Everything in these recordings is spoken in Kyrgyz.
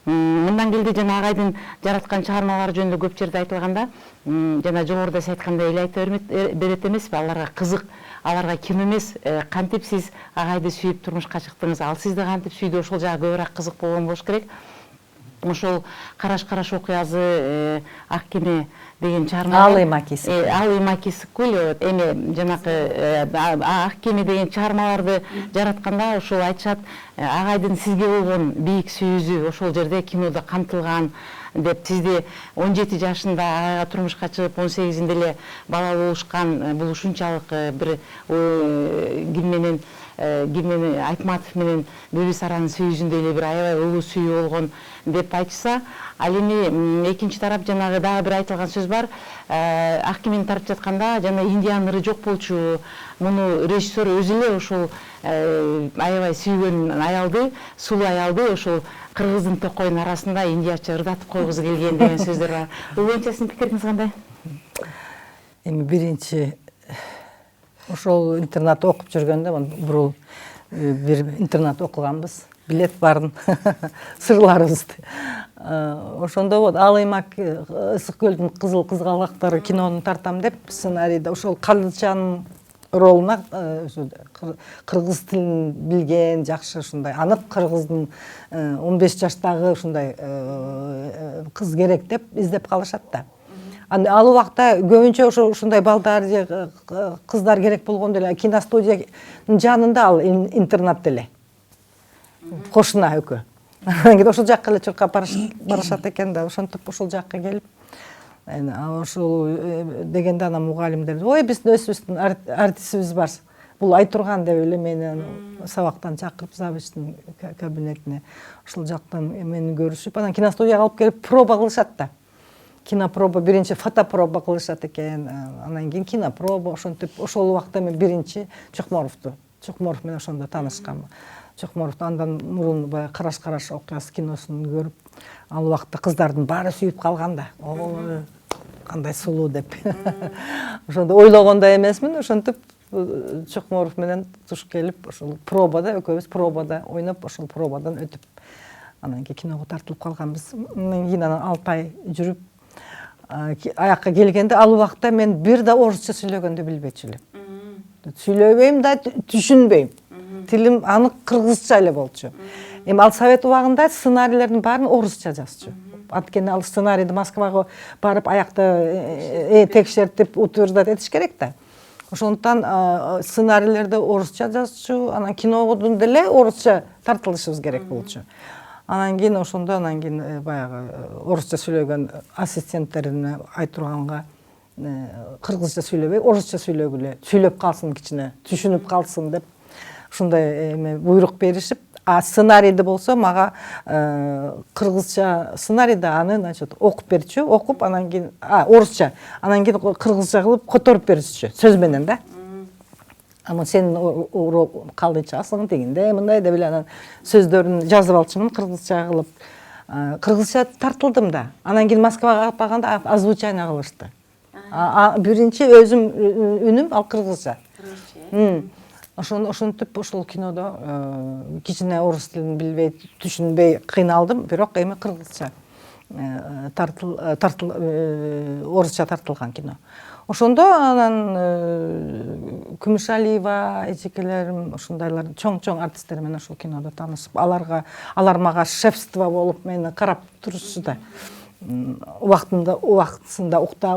Мындан келди жана агайдын жараткан чыгармалары жөнүндө көп жерде айтылганда, жана жогоруда сиз айткандай эле айта берет эмеспи, аларга кызык, аларга ким эмес, кантип сиз агайды сүйүп турмушка чыктыңыз, ал сизди кантип сүйдү, ошол жагы көбүрөөк кызык болгон болуш керек. Ошол караш окуясы, Ак кеме деген чыгарма. Алый макис. Алый макис эле эме жанакы Ак кеме деген чыгармаларды жаратканда ошол айтышат, агайдын сизге болгон бийик сүйүүсү ошол жерде кинодо камтылган деп, сизди 17 жашында агайга турмушка чыгып 18-инде эле бала болушкан, бул ушунчалык бир ким менен Айтматов менен Бибисаранын сүйүүсүндөй эле бир аябай улуу сүйүү болгон деп айтышса, ал эми экинчи тарап жанагы дагы бир айтылган сөз бар. Ак кемени тартып жатканда жана Индиянын ыры жок болчу. Муну режиссер өзү эле ошол аябай сүйгөн аялды, сулуу аялды ошол кыргыздын токойдун арасында индияча ырдатып койгусу келген деген сөздөр бар. Бул боюнча сиздин пикириңиз кандай? Эми биринчи ошол интернатта окуп жүргөндө бурул бир интернат окуганбыз. Билет барын сырларыбызды. Ошондо вот Алыймак Ысык көлдүн кызыл кызгалактары кинонун тартам деп сценарийде ошол Калычанын ролуна кыргыз тилин билген, жакшы ушундай анык кыргыздын 15 жаштагы ушундай кыз керек деп издеп калышат да. Ал убакта көбүнчө ушундай балдар же кыздар керек болгондо эле киностудиянын жанында ал интернат эле. Кошуна экөө. Ошол жакка эле чуркап барышат экен да, ошентип ошол жакка келип, ошол дегенде ана мугалимдер, ой биздин өзүбүздүн артистибиз бар. Бул Айтурган деп эле мени сабактан чакырып завучтун кабинетине. Ошол жактан мени көрүшүп, анан киностудияга алып келип проба кылышат да. Кинопроба, биринчи фотопроба кылышат экен, анан кийин кинопроба, ошентип ошол убакта мен биринчи Чокморов менен ошондо таанышкам. Чокморовду андан мурун баягы Караш окуясы киносун көрүп, ал убакта кыздардын баары сүйүп калган да. Ой, кандай сулуу деп. Ошондо ойлогондой эмесмин, ошентип Чокморов менен туш келип, ошол пробада, экөөбүз пробада ойноп, ошол пробадан өтүп, анан кийин киного тартылып калганбыз. Кийин анан 6 ай жүрүп, аякка келгенде ал убакта мен бир да орусча сүйлөгөндү билбечү элем. Сүйлөбөйм да, түшүнбөйм. Тилим анык кыргызча эле болчу. Эми ал совет убагында сценарийлердин баарын орусча жазчу. Анткени ал сценарийди Москвага барып аякта текшертип утверждать этиш керек да. Ошондуктан сценарийлерди орусча жазчу, анан кинодон деле орусча тартылышыбыз керек болчу. Анан кийин ошондо баягы орусча сүйлөгөн ассистенттерине Айтурганга кыргызча сүйлөбөй, орусча сүйлөгүлө, сүйлөп калсын кичине, түшүнүп калсын деп ушундай буйрук беришип, сценарийди болсо мага кыргызча сценарийди аны значит окуп берчү, окуп анан кийин орусча, анан кийин кыргызча кылып которуп беришчү сөз менен да. Ама сен калдычасың дегенде мындай деп эле анан сөздөрүн жазып алчумун кыргызча кылып. Кыргызча тартылдым да. Анан кийин Москвага алып барганда озвучание кылышты. Биринчи өзүм үнүм ал кыргызча. Ошентип ошол кинодо кичине орус тилин билбей, түшүнбөй кыйналдым, бирок эми кыргызча орусча тартылган кино. Ошондо анан Күмүшалиева, эжекелерим, ошондайлар чоң артисттер менен ошол кинодо таанышып, алар мага шефство болуп мени карап турушчу да. Убактысында укта,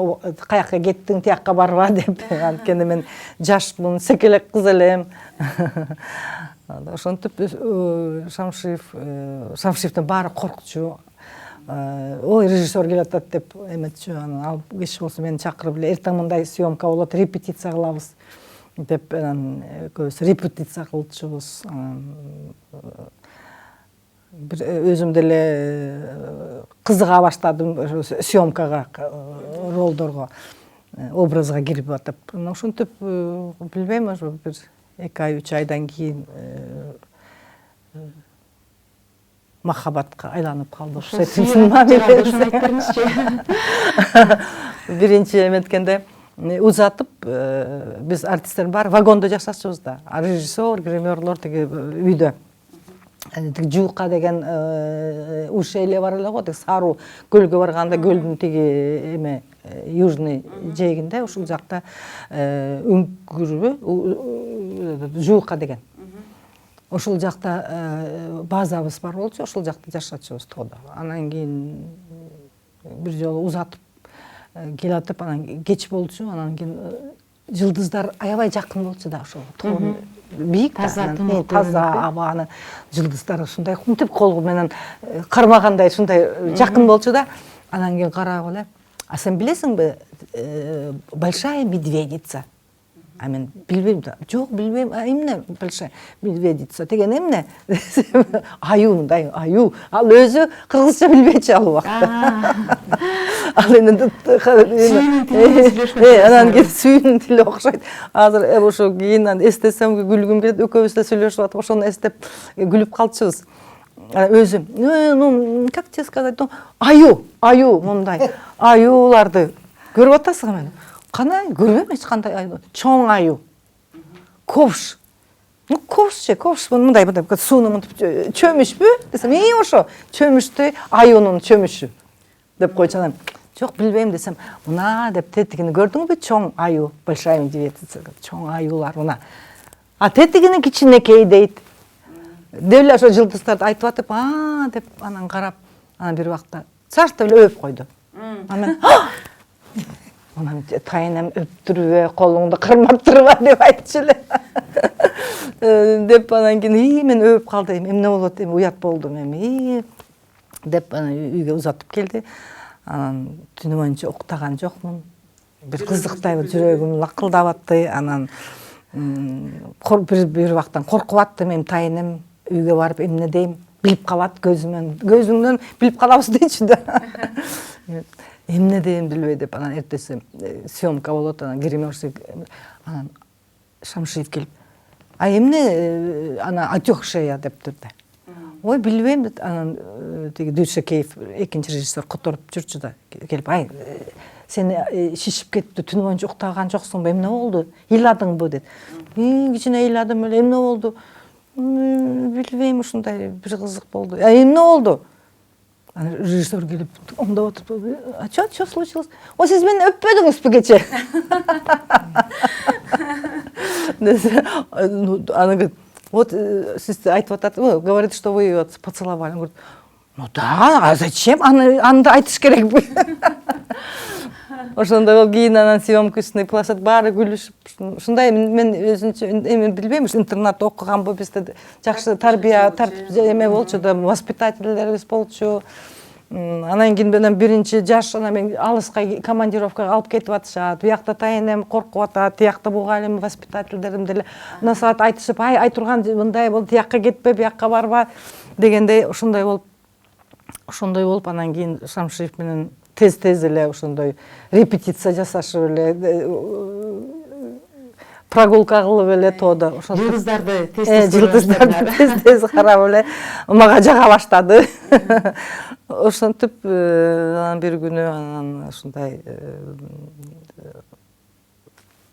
каякка кеттиң, тиякка барба деп. Анткени мен жашмын, секелек кыз элем. Ошентип Шамшиевдин баары коркчу. Ой, режиссер келатат деп эметчү. Анан ал киши болсо мени чакырып эле, эртең мындай съемка болот, репетиция кылабыз деп, анан көбүс репетиция кылчубуз. Өзүм деле кызыга баштадым съемкага, ролдорго, образга кирип атып. Ошентип билбейм, ошо бир 2 ай 3 айдан кийин махабатка айланып калды. Биринчи эметкенде узатып, биз артисттер бар вагондо жашачубуз да. Режиссер, гримерлор тиги үйдө. Жуука деген уш эле бар эле го, тиги Сару көлгө барганда көлдүн тиги эме южный жээгинде ушул жакта үңкүрбү Жуука деген. Ошол жакта базабыз бар болчу, ошол жакта жашачубуз тоодо. Анан кийин бир жолу узатып келатып, анан кеч болчу, анан кийин жылдыздар аябай жакын болчу да ошол тоонун бийик да, таза абаны жылдыздар ушундай кумтип кол менен кармагандай ушундай жакын болчу да. Анан кийин карап эле, а сен билесиңби, большая медведица. А мен билбейм да. Жок, билбейм. А эмне большая медведица деген эмне? Аю, мындай аю. Ал өзү кыргызча билбейчи ал убакта. Ал эми анан кийин сүйүнүн тили окшойт. Азыр ошо кийин эстесем күлгүм келет. Экөөбүз да сүйлөшүп атып, ошону эстеп күлүп калчубуз. Өзүм, ну, как тебе сказать, ну, аю, мындай аюларды көрүп атасың мен. Кана көрбөйм эч кандай аю. Чоң аю. Ковш. Ну, ковш мындай сууну мынтип чөмүшпү десем, ошо чөмүштү аюнун чөмүшү деп койчу. Жок, билбейм десем, мына деп тетигини көрдүңбү, чоң аю, большая медведица, чоң аюлар мына. А тетигини кичинекей дейт. Деп эле ошо жылдыздарды айтып атып, деп анан карап, анан бир убакта чарт эле өп койду. Анан анан тайынем өптүрбө, колуңду кырмаптырба деп айтчу эле. Деп анан кийин мен өп калдым, эмне болот, уят болдум эми. Деп анан үйгө узатып келди. Анан түнү боюнча уктаган жокмун. Бир кызыктай жүрөгүм лакылдап атты. Анан бир убактан коркуп аттым, эми тайынем үйгө барып эмне дейм, билип калат көзүңдөн билип калабыз дейчү да. Эмне дейм билбей деп, анан эртеси съемка болот, анан гримерчик, анан Шамшиев келип, а эмне ана отёкшая деп турду. Ой, билбейм деп, анан тиги Дүйшөкеев экинчи режиссер которуп жүрчү да, келип, ай, сен шишип кетти, түнү боюнча уктаган жоксуңбу, эмне болду, ыйладыңбы деп. Кичине ыйладым эле, эмне болду? Билбейм, ушундай бир кызык болду. Эмне болду? Режиссер келип, оңдоп отуруп, а что случилось? О, сиз мени өппөдүңүзбү кече? Она говорит, вот сиз айтып атат, говорит, что вы ее поцеловали. Он говорит, ну да, а зачем? Аны айтыш керекпи? Ошондой бол, кийин анан съемкачный площадь баары күлүшүп, ушундай мен өзүнчө эми билбейм, интернатта окуганбы, бизде жакшы тарбия эме болчу да, воспитательдерибиз болчу. Анан кийин менен биринчи жаш, анан мен алыска командировкага алып кетип атышат. Буякта тайынем коркуп атат, тиякта мугалим, воспитательдерим деле насаат айтышып, ай Айтурган мындай болду, тиякка кетпе, буякка барба дегендей, ошондой болуп, анан кийин Шамшиев менен тез эле ошондой репетиция жасашып эле, прогулка кылып эле тоодо. Жылдыздарды тез карап эле мага жага баштады. Ошентип анан бир күнү анан ушундай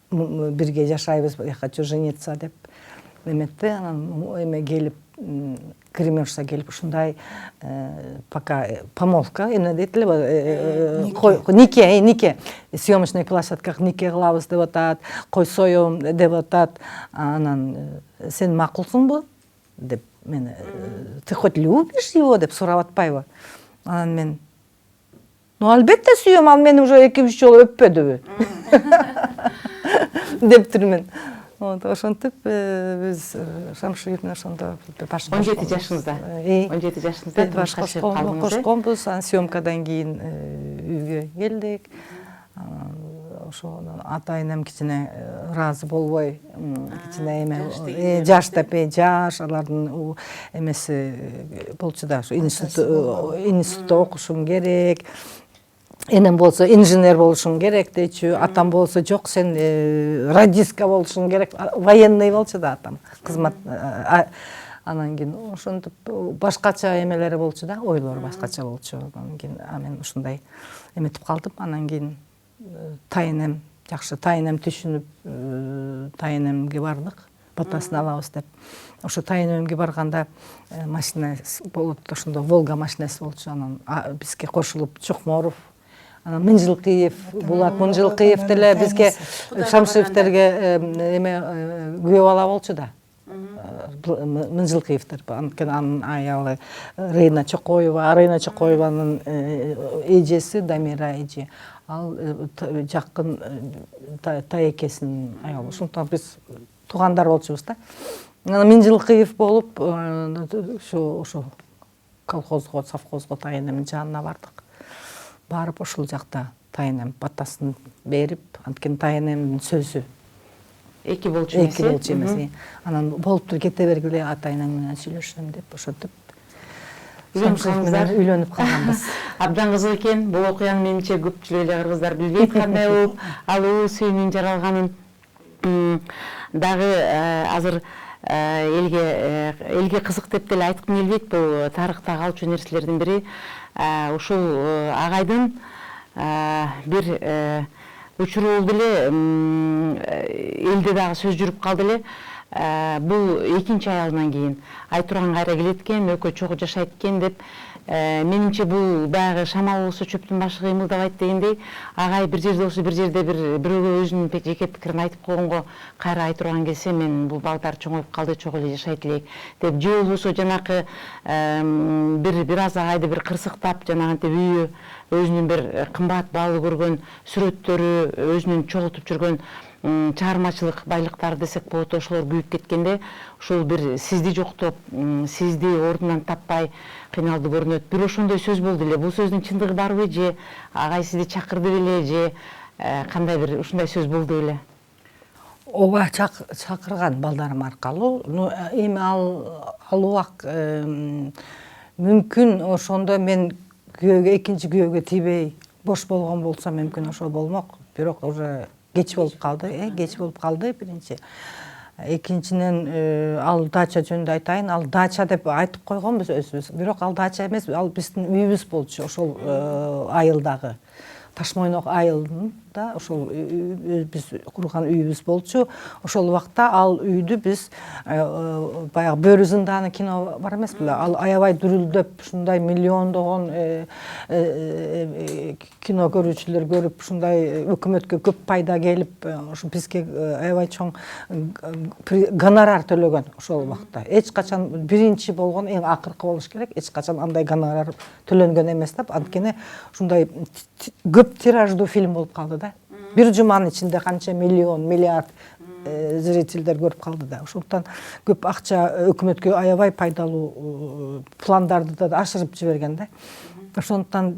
бирге жашайбыз, я хочу жениться деп эметти. Анан эме келип, гримерша келип, ушундай пока помолвка, эмне дейт эле, нике, съемочный площадкага нике кылабыз деп атат, койсоюм деп атат. Анан сен макулсуңбу деп, мен ты хоть любишь его деп сурап атпайбы? Анан мен, ну албетте сүйөм, ал мени уже 2-3 жолу өппөдүбү дептирмин. Ошентип биз Шамшиев менен ошондо баш 17 жашыңызда. 17 жашыңызда баш кошконбуз. Анан съемкадан кийин үйгө келдик. Ошо атайынем кичине ыраазы болбой, кичине эме жаш деп, жаш алардын эмеси болчу да, институтта окушуң керек. Энем болсо инженер болушуң керек дейчү, атам болсо жок, сен радистка болушуң керек, военный болчу да атам, кызмат. Анан кийин ошентип башкача эмелери болчу да, ойлор башкача болчу. Анан кийин мен ушундай эметип калдым. Анан кийин тайынем, жакшы тайынем түшүнүп, тайынемге бардык. батасын алабыз деп. Ошо Тайнөмгө барганда машина болот, ошондо Волга машинасы болчу, анан бизге кошулуп Чокморов, анан Мынжылкыев, Булат Мынжылкыев деле бизге Шамшиевтерге күбө бала болчу да. Мынжылкыевтер, анткени анын аялы Рейна Чокоеванын эжеси Дамира эже. Ал жакын тайекесинин аялы. Ошондон биз туугандар болчубуз да. Мынжылкыев болуп, ошо колхозго, совхозго Тайнемдин жанына бардык. Барып ошол жакта Тайнем батасын берип, анткени Тайнемдин сөзү эки болчу эмес. Анан болуптур, кете бергиле атайнең менен сүйлөшөм деп ошентип үйлөнүп калганбыз. Абдан кызык экен. Бул окуяны менимче көпчүлүк эле кыргыздар билбейт кандай болуп алуу сүйүүнүн жаралганын. Дагы азыр элге кызык деп деле айткым келбейт. Бул тарыхта калчу нерселердин бири. Ушул агайдын бир учуру болду эле, элде дагы сөз жүрүп калды эле. Бул экинчи аялынан кийин Айтурган кайра келет экен, экөө чогуу жашайт экен деп. Менимче бул баягы шамал болсо чөптүн башы кыймылдабайт дегендей, агай бир жерде болсо бир жерде бирөөгө өзүнүн жеке пикирин айтып койгонго кайра Айтурган келсе, мен бул балдар чоңоюп калды, чогуу эле жашайт элек деп, же болбосо жанакы бир аз агайды бир кырсыктап, жанагынтип үйү өзүнүн бир кымбат баалы көргөн сүрөттөрү, өзүнүн чогултуп жүргөн чыгармачылык байлыктары десек болот, ошолор күйүп кеткенде, ошол бир сизди жоктоп, сизди ордунан таппай кыйналды көрүнөт. Бир ошондой сөз болду эле. Бул сөздүн чындыгы барбы, же агай сизди чакырды беле, же кандай бир ушундай сөз болду беле? Ооба, чакырган балдарым аркылуу. Эми ал убак мүмкүн ошондо мен экинчи күйөөгө тийбей бош болгон болсом, мүмкүн ошол болмок. Бирок уже кеч болуп калды биринчи. Экинчиден ал дача жөнүндө айтайын. Ал дача деп айтып койгонбуз өзүбүз. Бирок ал дача эмес, ал биздин үйүбүз болчу, ошол айылдагы. Ташмойнок айылында ошол биз курган үйүбүз болчу. Ошол убакта ал үйдү биз баягы Бөрү зынданы кино бар эмес беле? Ал аябай дүрүлдөп, ушундай миллиондогон кино көрүүчүлөр көрүп, ушундай өкмөткө көп пайда келип, ошо бизге аябай чоң гонорар төлөгөн ошол убакта. Эч качан биринчи болгон, эң акыркы болуш керек. Эч качан андай гонорар төлөнгөн эмес деп, анткени ушундай көп тираждуу фильм болуп калды да. Бир жуманын ичинде канча миллион, миллиард зрительдер көрүп калды да. Ошондон көп акча өкмөткө аябай пайдалуу пландарды да ашырып жиберген да. Ошондон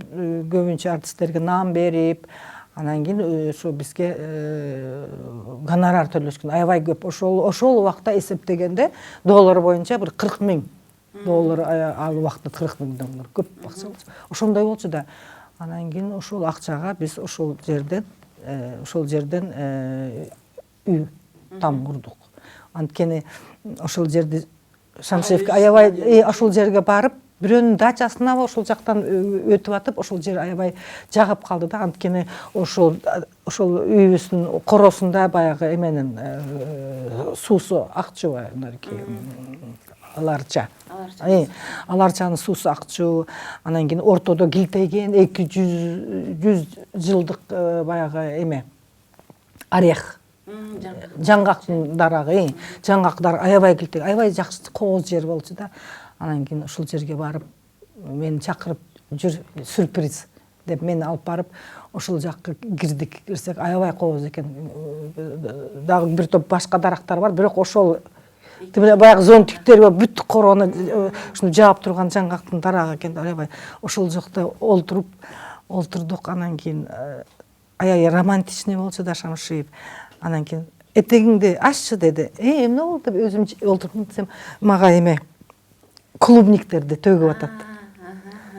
көбүнчө артисттерге наам берип, анан кийин ошо бизге гонорар төлөшкөн аябай көп. Ошол убакта эсептегенде доллар боюнча бир 40 000 доллар, ал убакта 40 000 доллар көп акча болчу. Ошондой болчу да. Анан кийин ошол акчага биз ошол жерден үй там курдук. Анткени ошол жерди Шамшиевке аябай ошол жерге барып, бирөөнүн дачасына ошол жактан өтүп атып, ошол жер аябай жагып калды да. Анткени ошол үйүбүздүн коросунда баягы эменин суусу акчу, аларча. Аларчанын суусу акчу, анан кийин ортодо килтейген 200 жылдык баягы эме орех. Жаңгактын дарагы, жаңгактар аябай килтейген, аябай жакшы кооз жер болчу да. Анан кийин ушул жерге барып, мени чакырып жүр, сюрприз деп мени алып барып, ошол жакка кирдик. Кирсек аябай кооз экен. Дагы бир топ башка дарактар бар, бирок ошол баягы зонтиктер бүт корону ушуну жаап турган жаңгактын дарагы экен. Аябай ошол жакта олтурдук. Анан кийин аябай романтичный болчу да Шамшиев. Анан кийин этегиңди аччы деди. Эмне болду деп өзүм олтуруп десем, мага эме клубниктерди төгүп атат.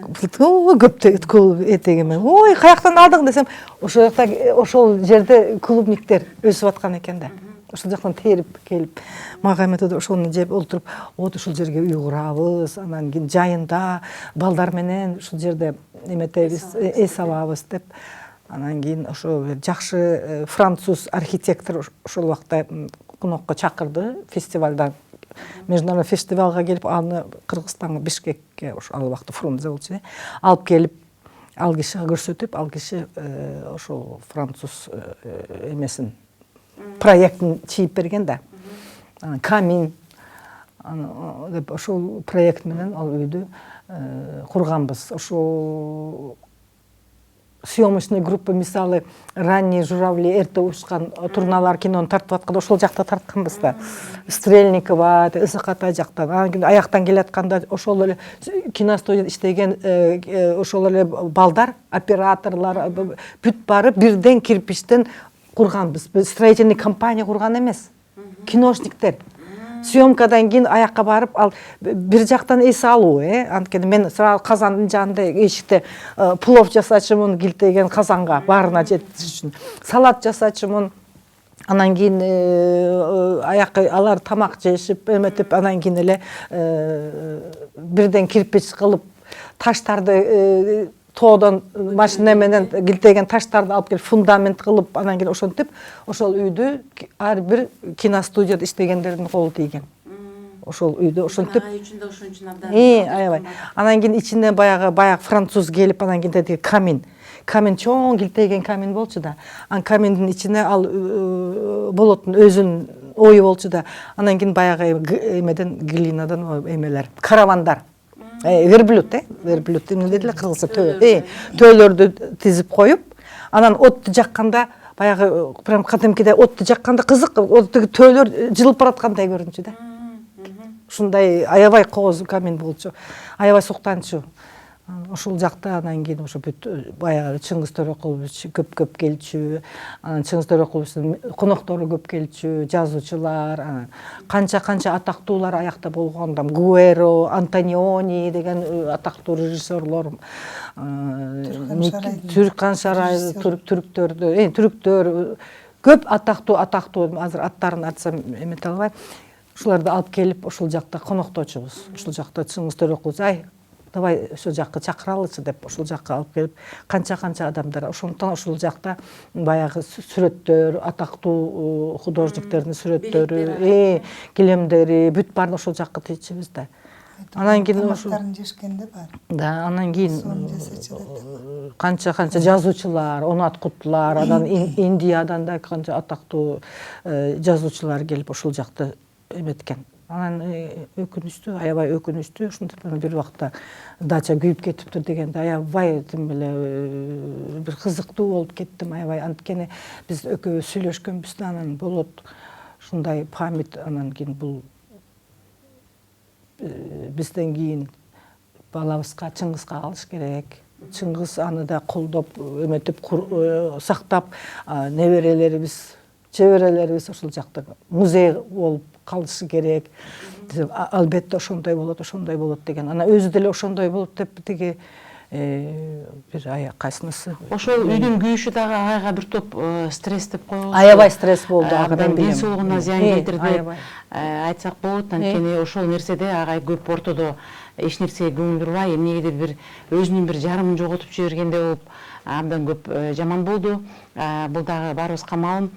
Көп этегиме. Ой, каяктан алдың десем, ошол жерде клубниктер өсүп аткан экен да. Ошол жактан терип келип, мага эметип ошону жеп олтуруп, ошол жерге үй курабыз, анан кийин жайында балдар менен ушул жерде эметебиз, эс алабыз деп. Анан кийин ошо жакшы француз архитектор ошол убакта конокко чакырды фестивалдан. Международный фестивалга келип, аны Кыргызстанга, Бишкекке, ошо ал убакта Фрунзе болчу, алып келип, ал кишиге көрсөтүп, ал киши ошол француз эмесин проектин чийип берген да. Камин деп ошол проект менен ал үйдү курганбыз. Ошо съемочный группа, мисалы, ранние журавли, эрте учкан турналар кинону тартып атканда ошол жакта тартканбыз да. Стрельникова, Ысакатай жактан, аяктан келатканда ошол эле киностудияда иштеген ошол эле балдар, операторлор бүт бары бирден кирпичтен курганбыз. Строительный компания курган эмес. Киношниктер. Съемкадан кийин аякка барып, ал бир жактан эс алуу, анткени мен сразу казандын жанында эшикте плов жасачумун, килтеген казанга баарына жетиш үчүн. Салат жасачумун. Анан кийин аякка алар тамак жешип, эметип, анан кийин эле бирден кирпич кылып, таштарды тоодон машина менен килтеген таштарды алып келип фундамент кылып, анан кийин ошентип, ошол үйдү ар бир киностудияда иштегендердин колу тийген. Ошол үйдү ошентип. Аябай. Анан кийин ичине баягы француз келип, анан кийин деди камин. Камин чоң килтеген камин болчу да. Анан каминдин ичине ал болоттун өзүнүн ою болчу да. Анан кийин баягы эмеден глинадан эмелер, каравандар. Верблюд, верблюд эмне дедилер кыргызча, төөлөрдү тизип коюп, анан отту жакканда баягы прям кадимкиде отту жакканда кызык, төөлөр жылып бараткандай көрүнчү да. Ушундай аябай кооз камин болчу, аябай суктанчу. Ошол жакта анан кийин ошо бүт баягы Чыңгыз Төрөкулович көп келчү, анан Чыңгыз Төрөкуловичтин коноктору көп келчү, жазуучулар, канча атактуулар аякта болгон, Гуэро, Антониони деген атактуу режиссерлор, Түркан Шарай, түрктөр, көп атактуу, азыр аттарын айтсам эмете албайм. Ушуларды алып келип, ошол жакта конокточубуз. Ошол жакта Чыңгыз Төрөкулович, давай ошол жакка чакыралычы деп, ошол жакка алып келип, канча адамдар. Ошондон ошол жакта баягы сүрөттөр, атактуу художниктердин сүрөттөрү, килемдери, бүт баарын ошол жакка тийчүбүз да. Анан кийин тамактарын жешкенде бар. Да, анан кийин канча жазуучулар, Онат Кутлар, анан Индиядан да канча атактуу жазуучулар келип ошол жакта эметкен. Анан өкүнүчтүү, аябай өкүнүчтүү, ушинтип бир убакта дача күйүп кетиптир дегенде аябай тим эле бир кызыктуу болуп кеттим, аябай. Анткени биз экөөбүз сүйлөшкөнбүз да, анан болот ушундай память. Анан кийин бул бизден кийин балабызга, Чыңгызга калыш керек. Чыңгыз аны да колдоп, эметип, сактап, неберелерибиз, чеберелерибиз ошол жакта музей болуп калышы керек. Албетте ошондой болот деген. Анан өзү деле ошондой болот деп тиги бир кайсынысы. Ошол үйдүн күйүшү дагы айга бир топ стресс деп коебуз. Аябай стресс болду, Абдан ден соолугуна зыян келтирди. Айтсак болот, анткени ошол нерседе агай көп ортодо эч нерсеге көңүл бурбай, эмнегедир бир өзүнүн бир жарымын жоготуп жибергендей болуп, абдан көп жаман болду. Бул дагы баарыбызга маалым.